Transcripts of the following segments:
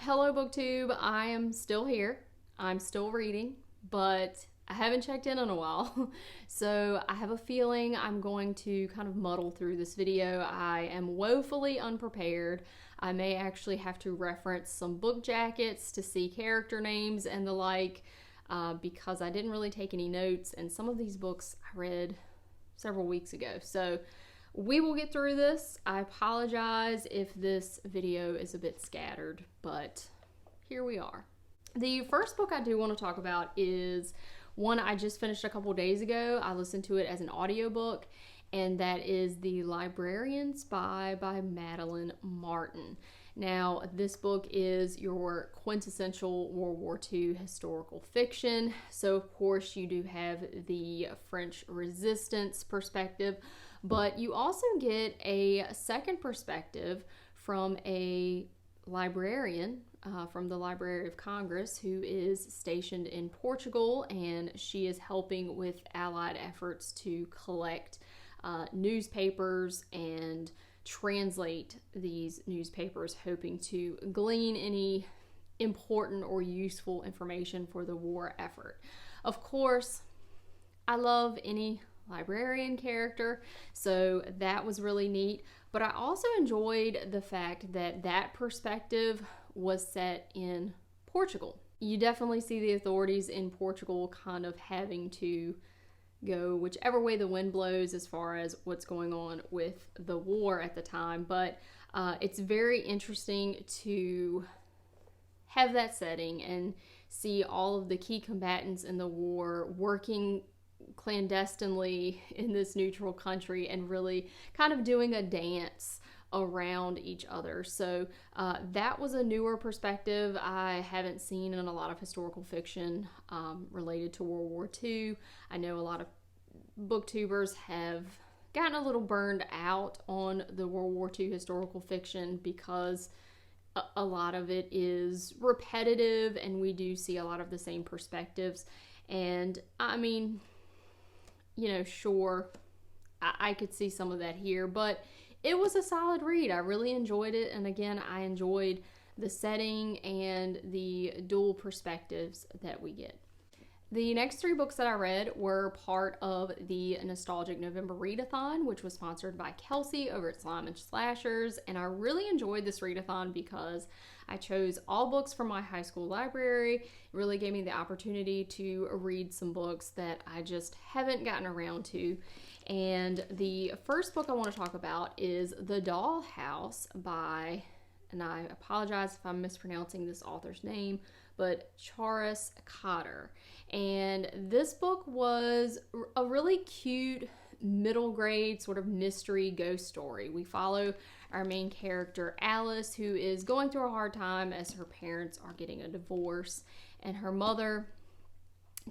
Hello BookTube, I am still here. I'm still reading, but I haven't checked in a while. So I have a feeling I'm going to kind of muddle through this video. I am woefully unprepared. I may actually have to reference some book jackets to see character names and the like, because I didn't really take any notes, and some of these books I read several weeks ago. So we will get through this. I apologize if this video is a bit scattered, but here we are. The first book I do want to talk about is one I just finished a couple days ago. I listened to it as an audiobook, and that is The Librarian Spy by Madeline Martin. Now, this book is your quintessential World War II historical fiction. So, of course, you do have the French Resistance perspective, but you also get a second perspective from a librarian from the Library of Congress who is stationed in Portugal, and she is helping with Allied efforts to collect newspapers and translate these newspapers, hoping to glean any important or useful information for the war effort. Of course, I love any librarian character, so that was really neat, but I also enjoyed the fact that that perspective was set in Portugal. You definitely see the authorities in Portugal kind of having to go whichever way the wind blows as far as what's going on with the war at the time, but it's very interesting to have that setting and see all of the key combatants in the war working clandestinely in this neutral country and really kind of doing a dance around each other. So that was a newer perspective I haven't seen in a lot of historical fiction related to World War II. I know a lot of booktubers have gotten a little burned out on the World War II historical fiction because a lot of it is repetitive and we do see a lot of the same perspectives. And I mean, you know, sure, I could see some of that here, but it was a solid read. I really enjoyed it. And again, I enjoyed the setting and the dual perspectives that we get. The next three books that I read were part of the Nostalgic November Readathon, which was sponsored by Kelsey over at Slime and Slashers. And I really enjoyed this readathon because I chose all books from my high school library. It really gave me the opportunity to read some books that I just haven't gotten around to. And the first book I want to talk about is The Dollhouse by, and I apologize if I'm mispronouncing this author's name, but Charis Cotter. And this book was a really cute middle grade sort of mystery ghost story. We follow our main character Alice, who is going through a hard time as her parents are getting a divorce, and her mother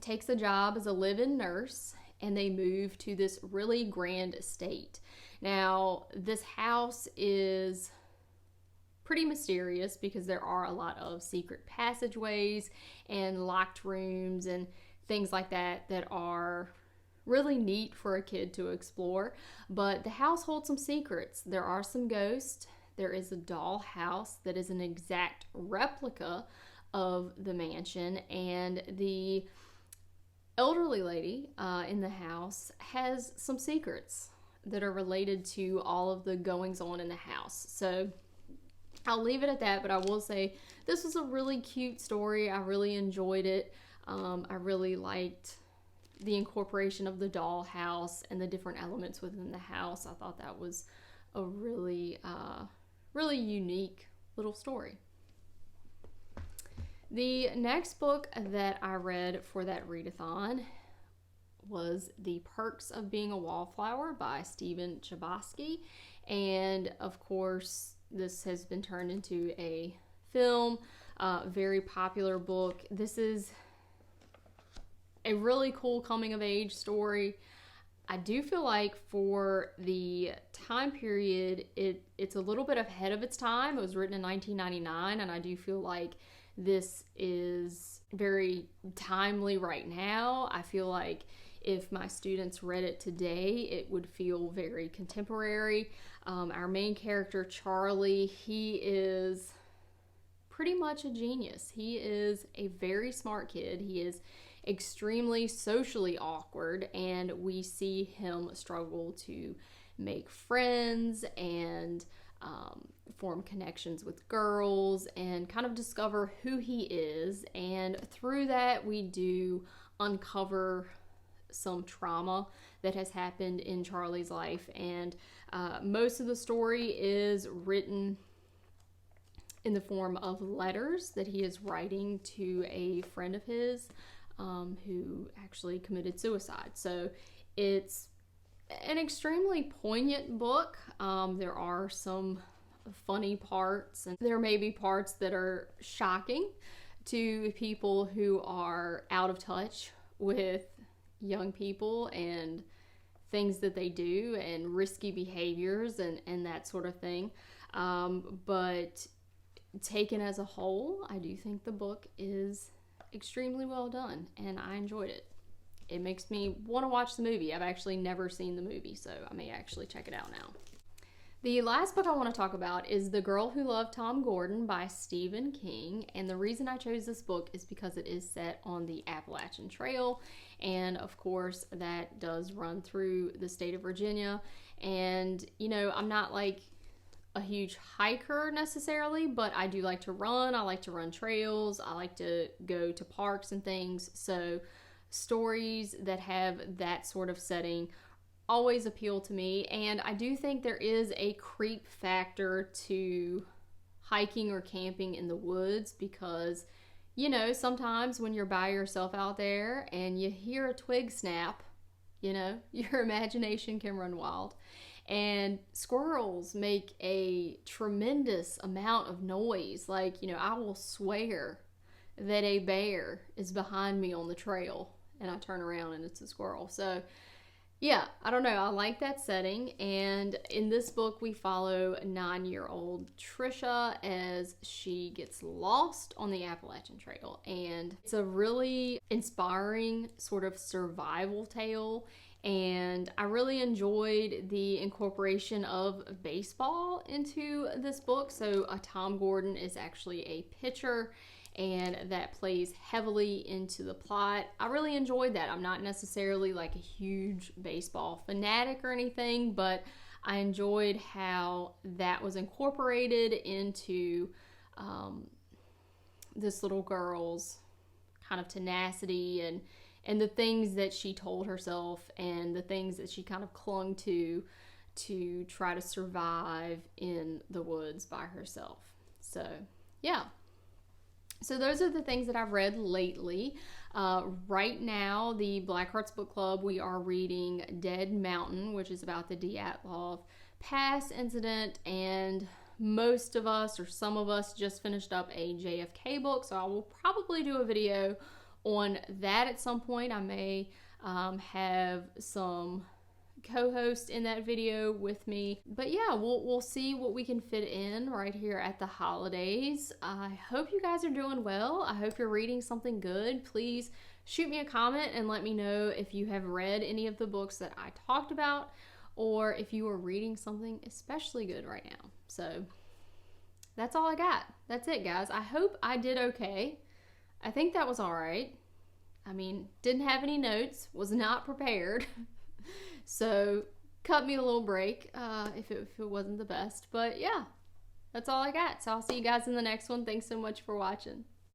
takes a job as a live-in nurse, and they move to this really grand estate. Now, this house is pretty mysterious because there are a lot of secret passageways and locked rooms and things like that that are really neat for a kid to explore. But the house holds some secrets. There are some ghosts. There is a doll house that is an exact replica of the mansion, and the elderly lady in the house has some secrets that are related to all of the goings on in the house. So I'll leave it at that, but I will say this was a really cute story. I really enjoyed it. I really liked the incorporation of the dollhouse and the different elements within the house. I thought that was a really, really unique little story. The next book that I read for that readathon was The Perks of Being a Wallflower by Stephen Chbosky. And of course, this has been turned into a film, very popular book. This is a really cool coming of age story. I do feel like for the time period, it's a little bit ahead of its time. It was written in 1999, and I do feel like this is very timely right now. I feel like if my students read it today, it would feel very contemporary. Our main character, Charlie, he is pretty much a genius. He is a very smart kid. He is extremely socially awkward, and we see him struggle to make friends and form connections with girls and kind of discover who he is. And through that, we do uncover some trauma that has happened in Charlie's life. And most of the story is written in the form of letters that he is writing to a friend of his who actually committed suicide. So it's an extremely poignant book. There are some funny parts, and there may be parts that are shocking to people who are out of touch with young people and things that they do and risky behaviors and that sort of thing. But taken as a whole, I do think the book is extremely well done, and I enjoyed it. It makes me want to watch the movie. I've actually never seen the movie, so I may actually check it out now. The last book I want to talk about is The Girl Who Loved Tom Gordon by Stephen King, and the reason I chose this book is because it is set on the Appalachian Trail, and of course that does run through the state of Virginia. And you know, I'm not like a huge hiker necessarily, but I do like to run. I like to run trails. I like to go to parks and things. So stories that have that sort of setting always appeal to me. And I do think there is a creep factor to hiking or camping in the woods because, you know, sometimes when you're by yourself out there and you hear a twig snap, you know, your imagination can run wild. And squirrels make a tremendous amount of noise. Like, you know, I will swear that a bear is behind me on the trail and I turn around and it's a squirrel. So yeah, I don't know. I like that setting. And in this book, we follow 9-year-old Trisha as she gets lost on the Appalachian Trail. And it's a really inspiring sort of survival tale. And I really enjoyed the incorporation of baseball into this book. So Tom Gordon is actually a pitcher, and that plays heavily into the plot. I really enjoyed that. I'm not necessarily like a huge baseball fanatic or anything, but I enjoyed how that was incorporated into this little girl's kind of tenacity and the things that she told herself and the things that she kind of clung to try to survive in the woods by herself. So yeah. So those are the things that I've read lately. Right now, the Black Hearts Book Club, we are reading Dead Mountain, which is about the Dyatlov Pass incident, and most of us, or some of us, just finished up a JFK book, so I will probably do a video on that at some point. I may have some co-host in that video with me, but yeah, we'll see what we can fit in right here at the holidays. I hope you guys are doing well. I hope you're reading something good. Please shoot me a comment and let me know if you have read any of the books that I talked about, or if you are reading something especially good right now. So that's all I got. That's it, guys. I hope I did okay. I think that was all right. I mean, didn't have any notes, was not prepared. So cut me a little break if it wasn't the best. But yeah, that's all I got. So I'll see you guys in the next one. Thanks so much for watching.